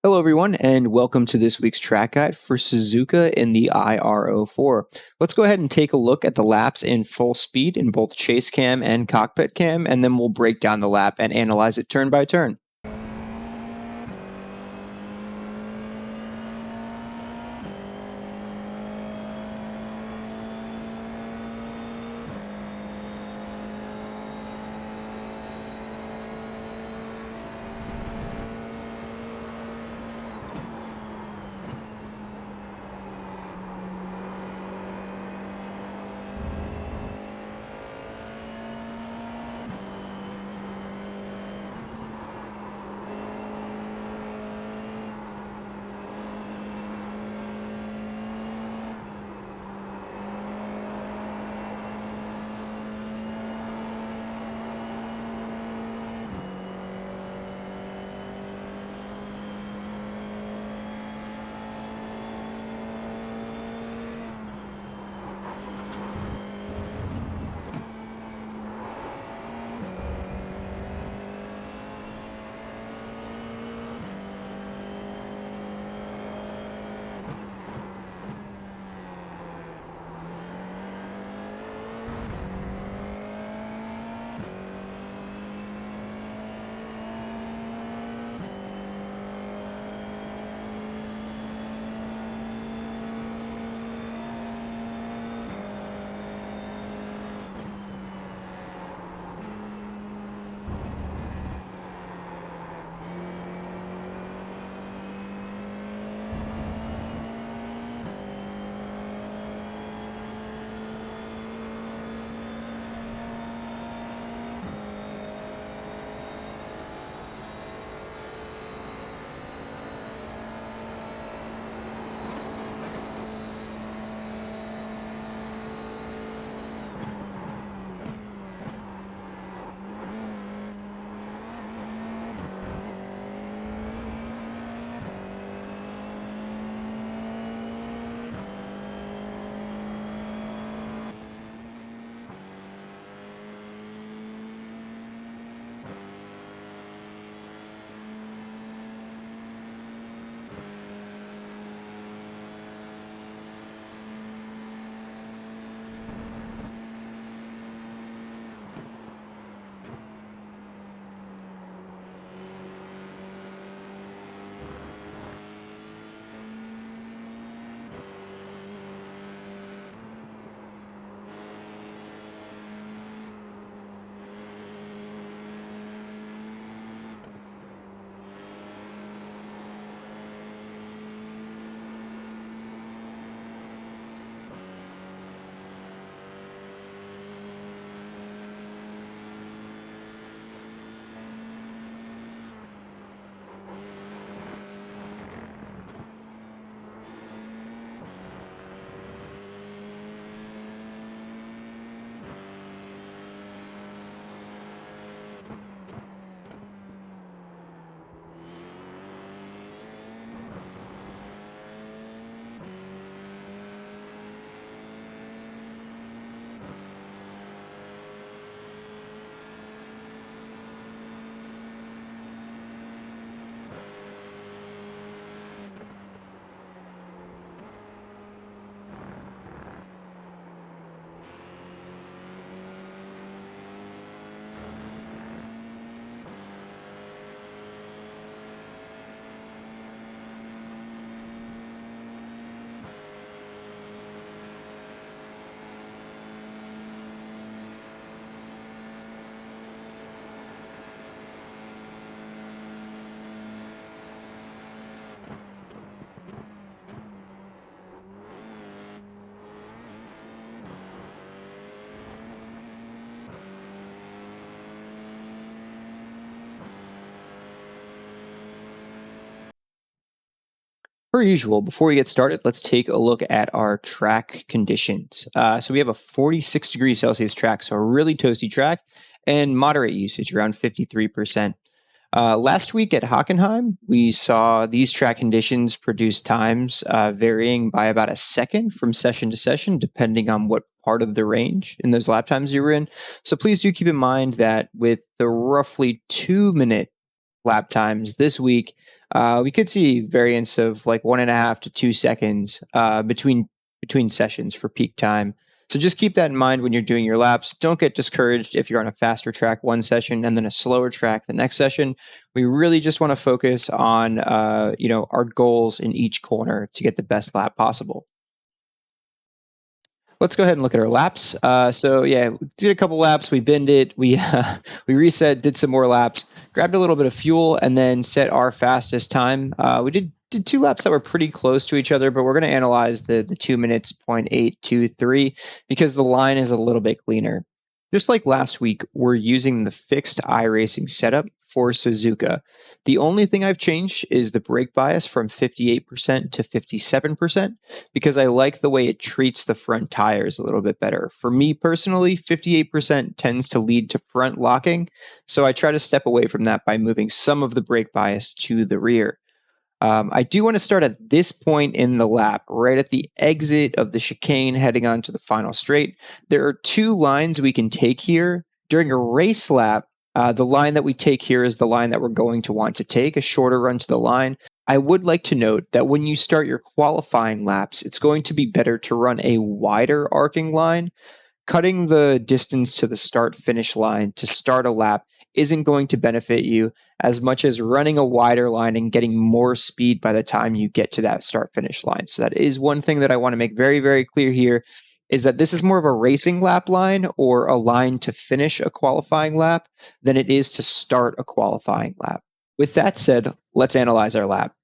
Hello, everyone, and welcome to this week's track guide for Suzuka in the IR04. Let's go ahead and take a look at the laps in full speed in both chase cam and cockpit cam, and then we'll break down the lap and analyze it turn by turn. Per usual, before we get started, let's take a look at our track conditions. So we have a 46 degrees Celsius track, so a really toasty track, and moderate usage, around 53%. Last week at Hockenheim, we saw these track conditions produce times varying by about a second from session to session, depending on what part of the range in those lap times you were in. So please do keep in mind that with the roughly 2-minute lap times this week, we could see variance of like 1.5 to 2 seconds between sessions for peak time. So just keep that in mind when you're doing your laps. Don't get discouraged if you're on a faster track one session and then a slower track the next session. We really just want to focus on our goals in each corner to get the best lap possible. Let's go ahead and look at our laps. So yeah, we did a couple laps. We binned it. We reset, did some more laps, grabbed a little bit of fuel, and then set our fastest time. We did 2 laps that were pretty close to each other, but we're going to analyze the 2 minutes 0.823 because the line is a little bit cleaner. Just like last week, we're using the fixed iRacing setup for Suzuka. The only thing I've changed is the brake bias from 58% to 57% because I like the way it treats the front tires a little bit better. For me personally, 58% tends to lead to front locking, so I try to step away from that by moving some of the brake bias to the rear. I do want to start at this point in the lap, right at the exit of the chicane heading on to the final straight. There are 2 lines we can take here. During a race lap, the line that we take here is the line that we're going to want to take, a shorter run to the line. I would like to note that when you start your qualifying laps, it's going to be better to run a wider arcing line. Cutting the distance to the start-finish line to start a lap isn't going to benefit you as much as running a wider line and getting more speed by the time you get to that start-finish line. So that is one thing that I want to make very, very clear here, is that this is more of a racing lap line or a line to finish a qualifying lap than it is to start a qualifying lap. With that said, let's analyze our lap.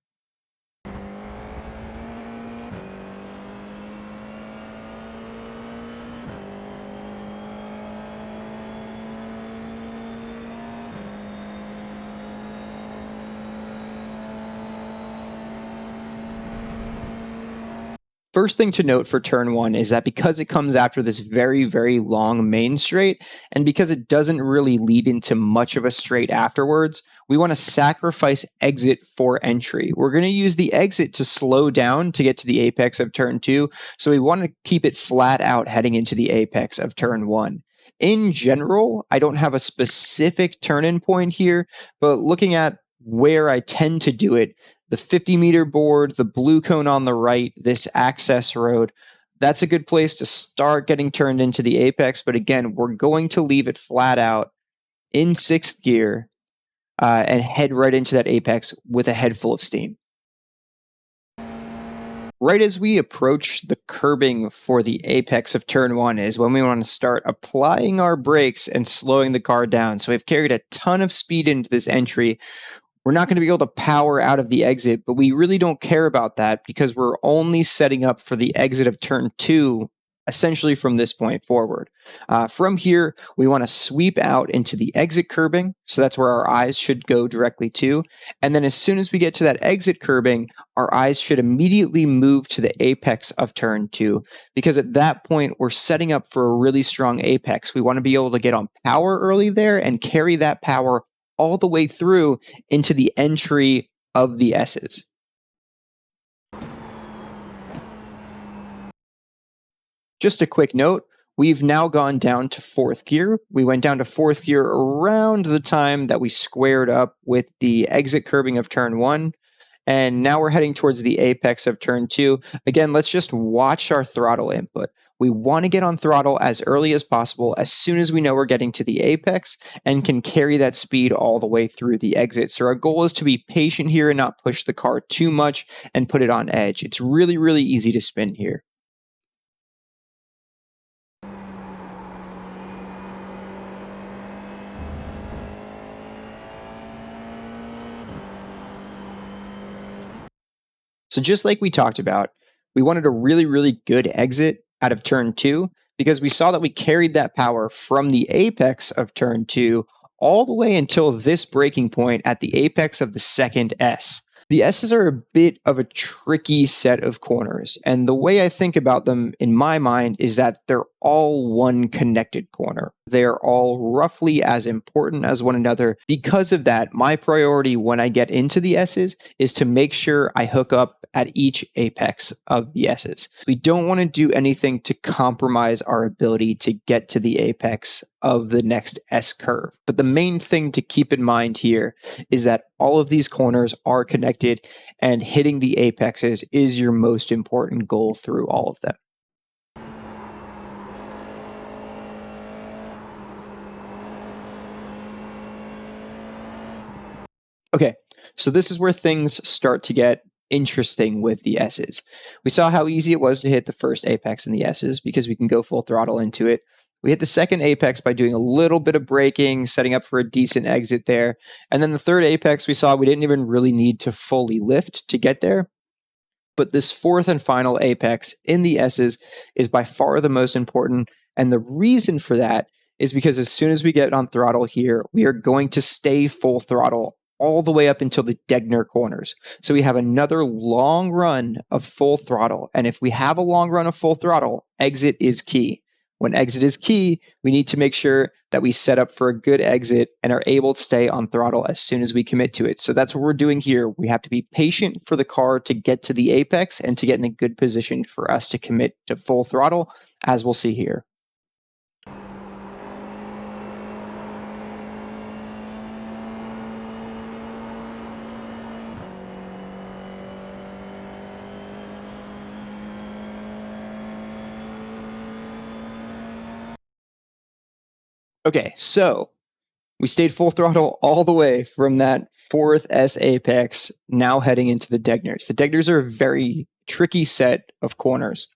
First thing to note for turn 1 is that because it comes after this very, very long main straight, and because it doesn't really lead into much of a straight afterwards, we want to sacrifice exit for entry. We're going to use the exit to slow down to get to the apex of turn 2, so we want to keep it flat out heading into the apex of turn 1. In general, I don't have a specific turn-in point here, but looking at where I tend to do it, the 50-meter board, the blue cone on the right, this access road, that's a good place to start getting turned into the apex. But again, we're going to leave it flat out in 6th gear and head right into that apex with a head full of steam. Right as we approach the curbing for the apex of turn 1 is when we want to start applying our brakes and slowing the car down. So we've carried a ton of speed into this entry. We're not going to be able to power out of the exit, but we really don't care about that because we're only setting up for the exit of turn 2, essentially from this point forward. From here, we want to sweep out into the exit curbing, so that's where our eyes should go directly to. And then as soon as we get to that exit curbing, our eyes should immediately move to the apex of turn 2, because at that point, we're setting up for a really strong apex. We want to be able to get on power early there and carry that power all the way through into the entry of the Esses. Just a quick note, we've now gone down to 4th gear. We went down to 4th gear around the time that we squared up with the exit curbing of turn 1. And now we're heading towards the apex of turn 2. Again, let's just watch our throttle input. We want to get on throttle as early as possible as soon as we know we're getting to the apex and can carry that speed all the way through the exit. So our goal is to be patient here and not push the car too much and put it on edge. It's really, really easy to spin here. So just like we talked about, we wanted a really, really good exit out of turn 2 because we saw that we carried that power from the apex of turn 2 all the way until this breaking point at the apex of the second S. The S's are a bit of a tricky set of corners, and the way I think about them in my mind is that they're all one connected corner. They're all roughly as important as one another. Because of that, my priority when I get into the S's is to make sure I hook up at each apex of the S's. We don't want to do anything to compromise our ability to get to the apex of the next S curve. But the main thing to keep in mind here is that all of these corners are connected, and hitting the apexes is your most important goal through all of them. Okay, so this is where things start to get interesting with the S's. We saw how easy it was to hit the first apex in the S's because we can go full throttle into it. We hit the second apex by doing a little bit of braking, setting up for a decent exit there. And then the third apex, we saw we didn't even really need to fully lift to get there. But this fourth and final apex in the S's is by far the most important. And the reason for that is because as soon as we get on throttle here, we are going to stay full throttle all the way up until the Degner corners. So we have another long run of full throttle. And if we have a long run of full throttle, exit is key. When exit is key, we need to make sure that we set up for a good exit and are able to stay on throttle as soon as we commit to it. So that's what we're doing here. We have to be patient for the car to get to the apex and to get in a good position for us to commit to full throttle, as we'll see here. Okay, so we stayed full throttle all the way from that fourth S apex, now heading into the Degners. The Degners are a very tricky set of corners.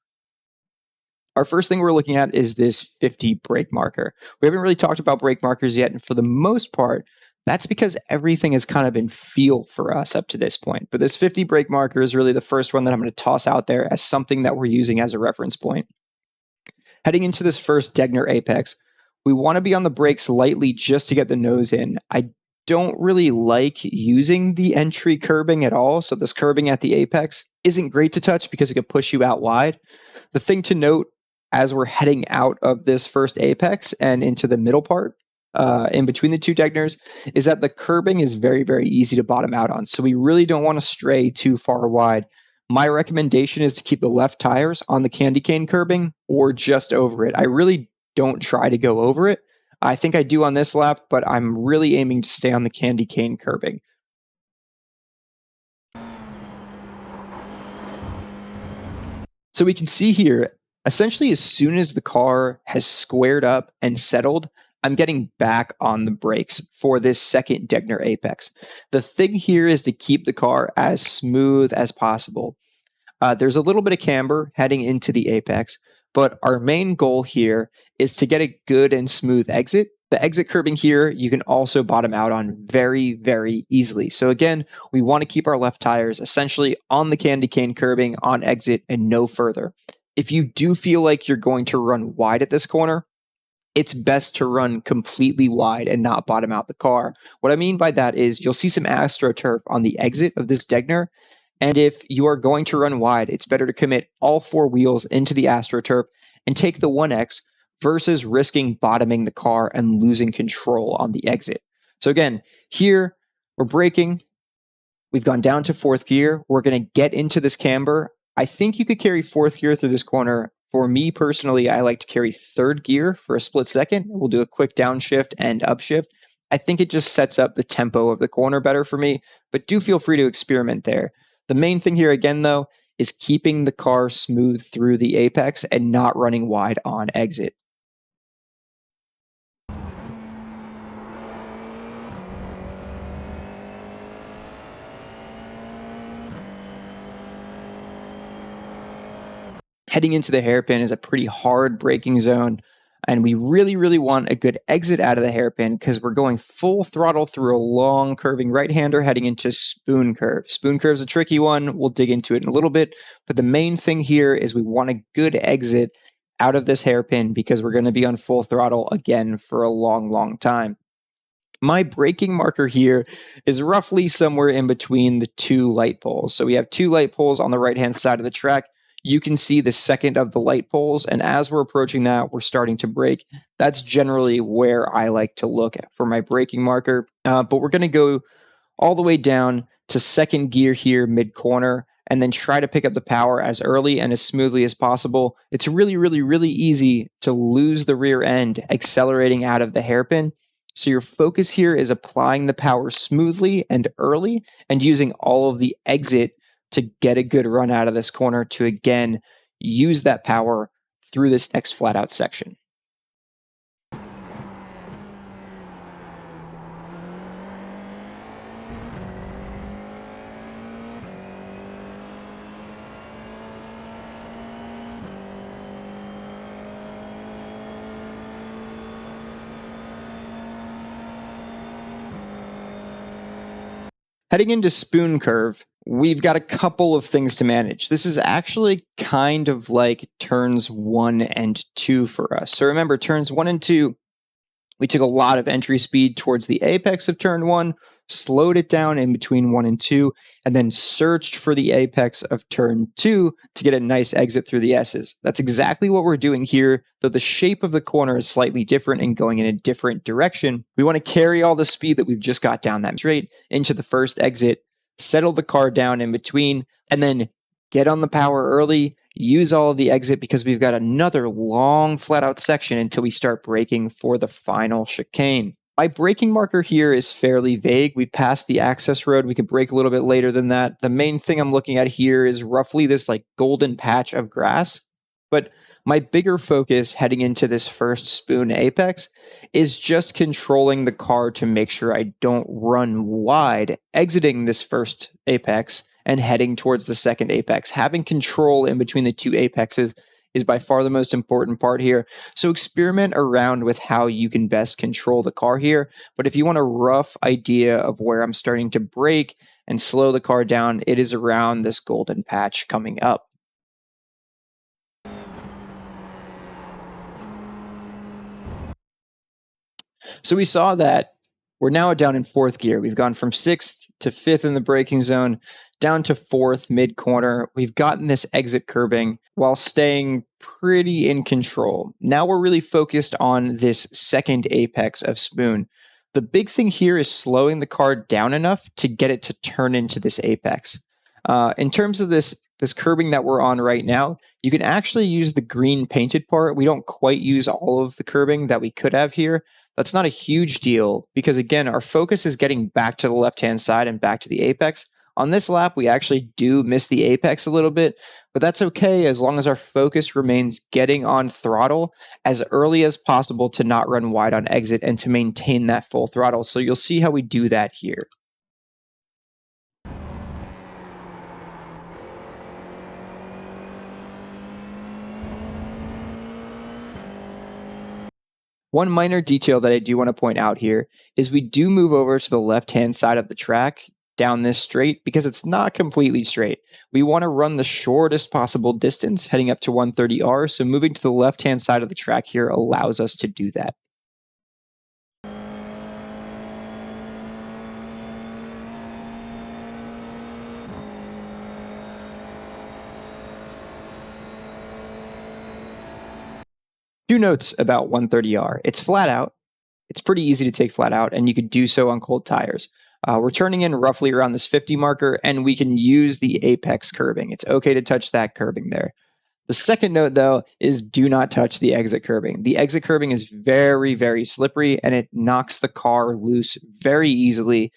Our first thing we're looking at is this 50 brake marker. We haven't really talked about brake markers yet, and for the most part, that's because everything has kind of been feel for us up to this point. But this 50 brake marker is really the first one that I'm going to toss out there as something that we're using as a reference point. Heading into this first Degner apex, we want to be on the brakes lightly just to get the nose in. I don't really like using the entry curbing at all. So this curbing at the apex isn't great to touch because it could push you out wide. The thing to note as we're heading out of this first apex and into the middle part, in between the two Degners, is that the curbing is very, very easy to bottom out on. So we really don't want to stray too far wide. My recommendation is to keep the left tires on the candy cane curbing or just over it. I really don't try to go over it. I think I do on this lap, but I'm really aiming to stay on the candy cane curbing. So we can see here, essentially as soon as the car has squared up and settled, I'm getting back on the brakes for this second Degner apex. The thing here is to keep the car as smooth as possible. There's a little bit of camber heading into the apex, but our main goal here is to get a good and smooth exit. The exit curbing here, you can also bottom out on very, very easily. So again, we want to keep our left tires essentially on the candy cane curbing on exit and no further. If you do feel like you're going to run wide at this corner, it's best to run completely wide and not bottom out the car. What I mean by that is you'll see some AstroTurf on the exit of this Degner. And if you are going to run wide, it's better to commit all four wheels into the AstroTurf and take the 1X versus risking bottoming the car and losing control on the exit. So again, here we're braking. We've gone down to fourth gear. We're going to get into this camber. I think you could carry fourth gear through this corner. For me personally, I like to carry third gear for a split second. We'll do a quick downshift and upshift. I think it just sets up the tempo of the corner better for me, but do feel free to experiment there. The main thing here again, though, is keeping the car smooth through the apex and not running wide on exit. Heading into the hairpin is a pretty hard braking zone, and we really, really want a good exit out of the hairpin because we're going full throttle through a long curving right-hander heading into spoon curve. Spoon curve is a tricky one. We'll dig into it in a little bit, but the main thing here is we want a good exit out of this hairpin because we're going to be on full throttle again for a long, long time. My braking marker here is roughly somewhere in between the two light poles. So we have two light poles on the right-hand side of the track. You can see the second of the light poles, and as we're approaching that, we're starting to brake. That's generally where I like to look for my braking marker, but we're going to go all the way down to second gear here mid-corner, and then try to pick up the power as early and as smoothly as possible. It's really, really, really easy to lose the rear end accelerating out of the hairpin. So your focus here is applying the power smoothly and early and using all of the exit to get a good run out of this corner to, again, use that power through this next flat out section. Heading into spoon curve, we've got a couple of things to manage. This is actually kind of like turns 1 and 2 for us. So remember, turns 1 and 2, we took a lot of entry speed towards the apex of turn 1, slowed it down in between 1 and 2, and then searched for the apex of turn 2 to get a nice exit through the S's. That's exactly what we're doing here, though the shape of the corner is slightly different and going in a different direction. We want to carry all the speed that we've just got down that straight into the first exit, settle the car down in between, and then get on the power early, use all of the exit because we've got another long flat out section until we start braking for the final chicane. My braking marker here is fairly vague. We passed the access road. We could brake a little bit later than that. The main thing I'm looking at here is roughly this like golden patch of grass. But my bigger focus heading into this first spoon apex is just controlling the car to make sure I don't run wide exiting this first apex and heading towards the second apex. Having control in between the two apexes is by far the most important part here. So experiment around with how you can best control the car here. But if you want a rough idea of where I'm starting to brake and slow the car down, it is around this golden patch coming up. So we saw that we're now down in fourth gear. We've gone from sixth to fifth in the braking zone, down to fourth mid-corner. We've gotten this exit curbing while staying pretty in control. Now we're really focused on this second apex of spoon. The big thing here is slowing the car down enough to get it to turn into this apex. In terms of this curbing that we're on right now, you can actually use the green painted part. We don't quite use all of the curbing that we could have here. That's not a huge deal because, again, our focus is getting back to the left-hand side and back to the apex. On this lap, we actually do miss the apex a little bit, but that's okay as long as our focus remains getting on throttle as early as possible to not run wide on exit and to maintain that full throttle. So you'll see how we do that here. One minor detail that I do want to point out here is we do move over to the left-hand side of the track down this straight because it's not completely straight. We want to run the shortest possible distance heading up to 130R, so moving to the left-hand side of the track here allows us to do that. Two notes about 130R. It's flat out. It's pretty easy to take flat out, and you could do so on cold tires. We're turning in roughly around this 50 marker, and we can use the apex curbing. It's okay to touch that curbing there. The second note, though, is do not touch the exit curbing. The exit curbing is very, very slippery, and it knocks the car loose very easily.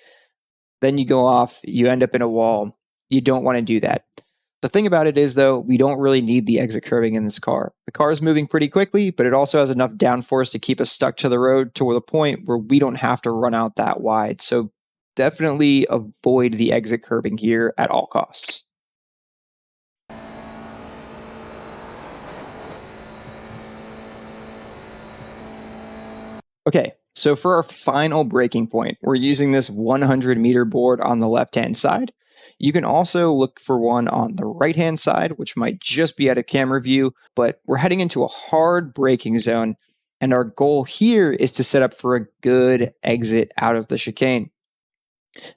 Then you go off, you end up in a wall. You don't want to do that. The thing about it is, though, we don't really need the exit curbing in this car. The car is moving pretty quickly, but it also has enough downforce to keep us stuck to the road to the point where we don't have to run out that wide. So definitely avoid the exit curbing here at all costs. Okay, so for our final braking point, we're using this 100-meter board on the left-hand side. You can also look for one on the right-hand side, which might just be out of camera view, but we're heading into a hard braking zone, and our goal here is to set up for a good exit out of the chicane.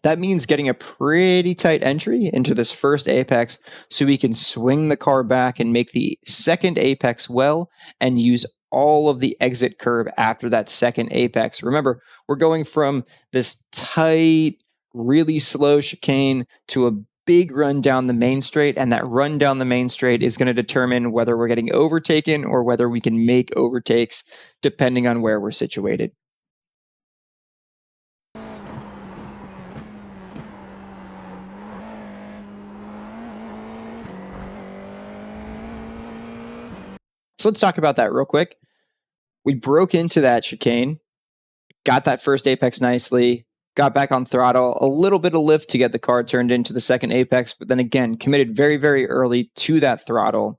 That means getting a pretty tight entry into this first apex so we can swing the car back and make the second apex well and use all of the exit curve after that second apex. Remember, we're going from this tight, really slow chicane to a big run down the main straight, and that run down the main straight is going to determine whether we're getting overtaken or whether we can make overtakes depending on where we're situated. So let's talk about that real quick. We broke into that chicane, got that first apex nicely, got back on throttle, a little bit of lift to get the car turned into the second apex, but then again, committed very, very early to that throttle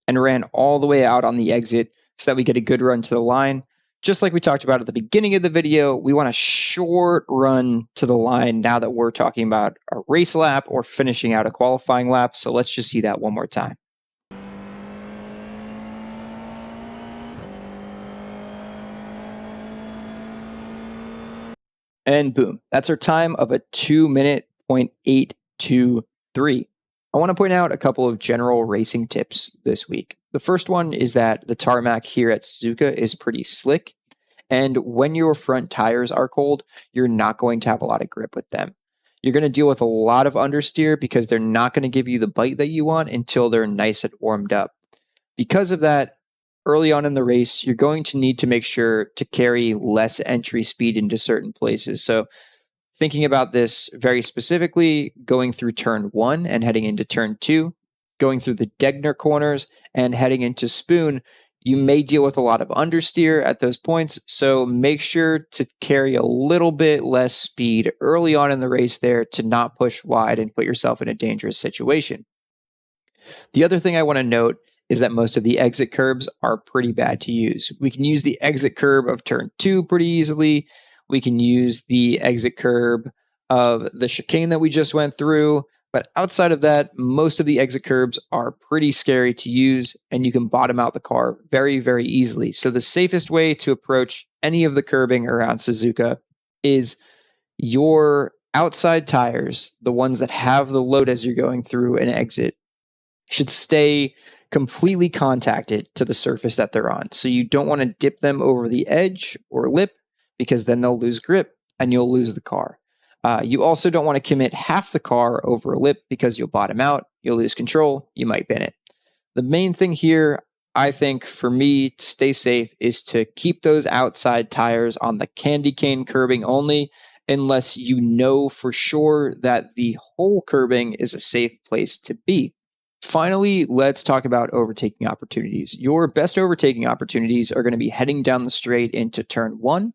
and ran all the way out on the exit so that we get a good run to the line. Just like we talked about at the beginning of the video, we want a short run to the line now that we're talking about a race lap or finishing out a qualifying lap. So let's just see that one more time. And boom, that's our time of a 2-minute 0.823. I want to point out a couple of general racing tips this week. The first one is that the tarmac here at Suzuka is pretty slick. And when your front tires are cold, you're not going to have a lot of grip with them. You're going to deal with a lot of understeer because they're not going to give you the bite that you want until they're nice and warmed up. Because of that, early on in the race, you're going to need to make sure to carry less entry speed into certain places. So thinking about this very specifically, going through turn 1 and heading into turn 2, going through the Degner corners and heading into Spoon, you may deal with a lot of understeer at those points. So make sure to carry a little bit less speed early on in the race there to not push wide and put yourself in a dangerous situation. The other thing I want to note is that most of the exit curbs are pretty bad to use. We can use the exit curb of turn 2 pretty easily. We can use the exit curb of the chicane that we just went through. But outside of that, most of the exit curbs are pretty scary to use, and you can bottom out the car very, very easily. So the safest way to approach any of the curbing around Suzuka is your outside tires, the ones that have the load as you're going through an exit, should stay completely contacted to the surface that they're on. So you don't want to dip them over the edge or lip because then they'll lose grip and you'll lose the car. You also don't want to commit half the car over a lip because you'll bottom out, you'll lose control, you might bin it. The main thing here, I think, for me to stay safe is to keep those outside tires on the candy cane curbing only, unless you know for sure that the whole curbing is a safe place to be. Finally, let's talk about overtaking opportunities. Your best overtaking opportunities are going to be heading down the straight into turn 1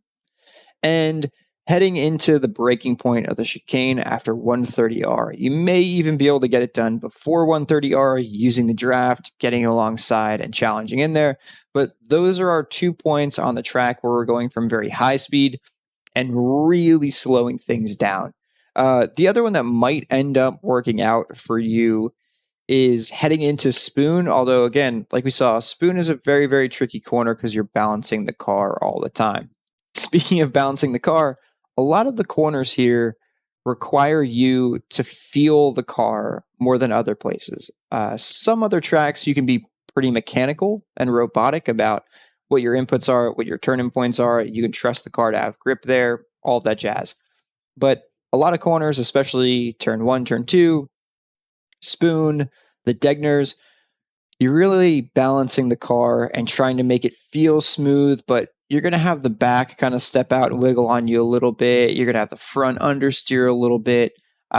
and heading into the breaking point of the chicane after 130R. You may even be able to get it done before 130R using the draft, getting alongside and challenging in there. But those are our 2 points on the track where we're going from very high speed and really slowing things down. The other one that might end up working out for you is heading into Spoon, although again, like we saw, Spoon is a very, very tricky corner because you're balancing the car all the time. Speaking of balancing the car, a lot of the corners here require you to feel the car more than other places. Some other tracks you can be pretty mechanical and robotic about what your inputs are, what your turn-in points are. You can trust the car to have grip there, all of that jazz. But a lot of corners, especially turn 1, turn 2, Spoon, the Degners, you're really balancing the car and trying to make it feel smooth, but you're going to have the back kind of step out and wiggle on you a little bit. You're going to have the front understeer a little bit.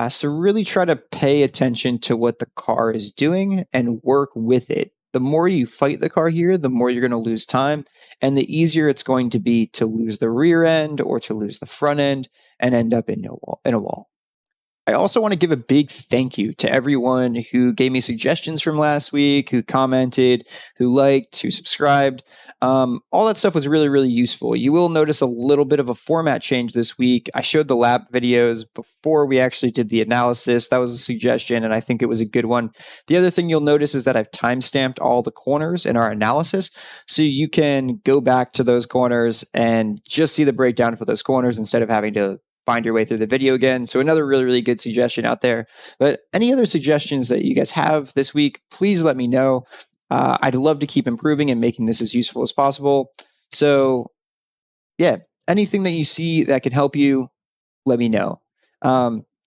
So really try to pay attention to what the car is doing and work with it. The more you fight the car here, the more you're going to lose time, and the easier it's going to be to lose the rear end or to lose the front end and end up in a wall. I also want to give a big thank you to everyone who gave me suggestions from last week, who commented, who liked, who subscribed. All that stuff was really, really useful. You will notice a little bit of a format change this week. I showed the lap videos before we actually did the analysis. That was a suggestion, and I think it was a good one. The other thing you'll notice is that I've timestamped all the corners in our analysis, so you can go back to those corners and just see the breakdown for those corners instead of having to find your way through the video again. So another really, really good suggestion out there. But any other suggestions that you guys have this week, please let me know. I'd love to keep improving and making this as useful as possible. So yeah, anything that you see that can help you, let me know.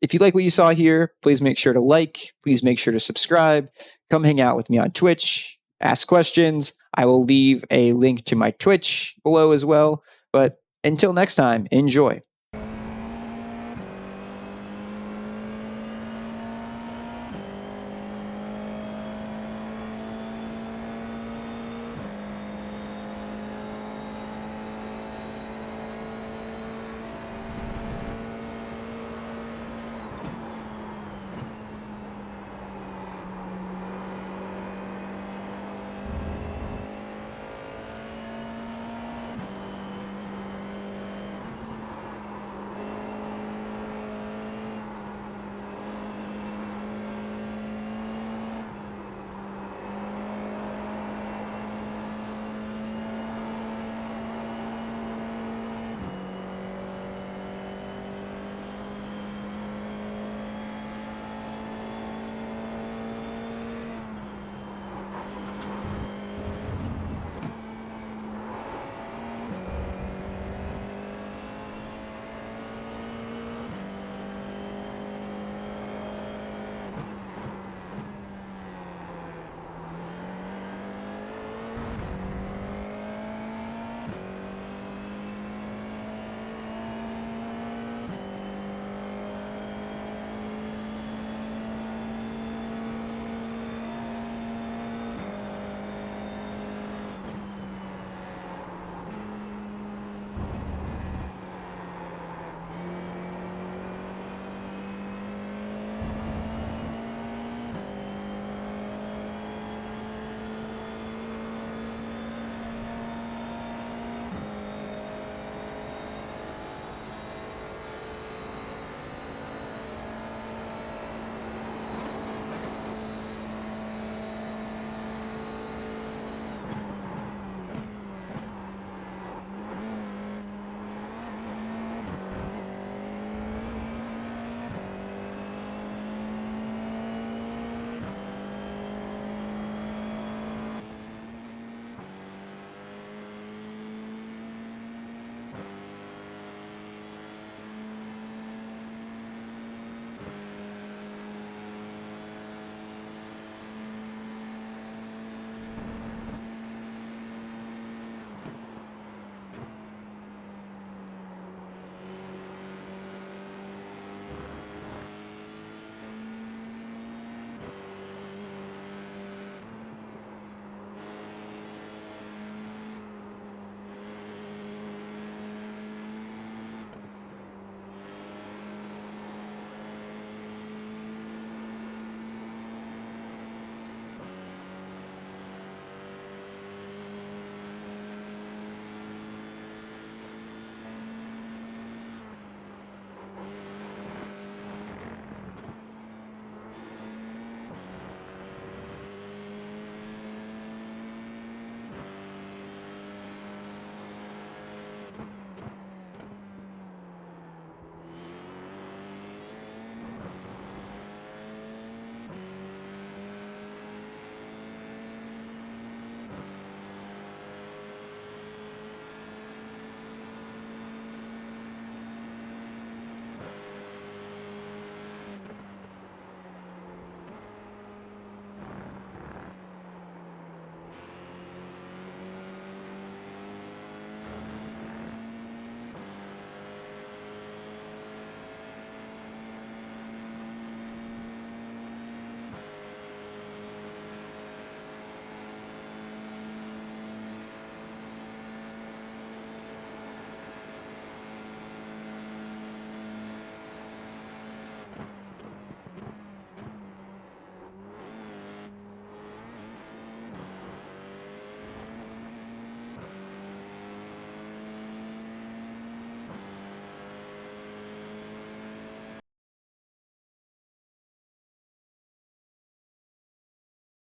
If you like what you saw here, please make sure to like, please make sure to subscribe, come hang out with me on Twitch, ask questions. I will leave a link to my Twitch below as well. But until next time, enjoy.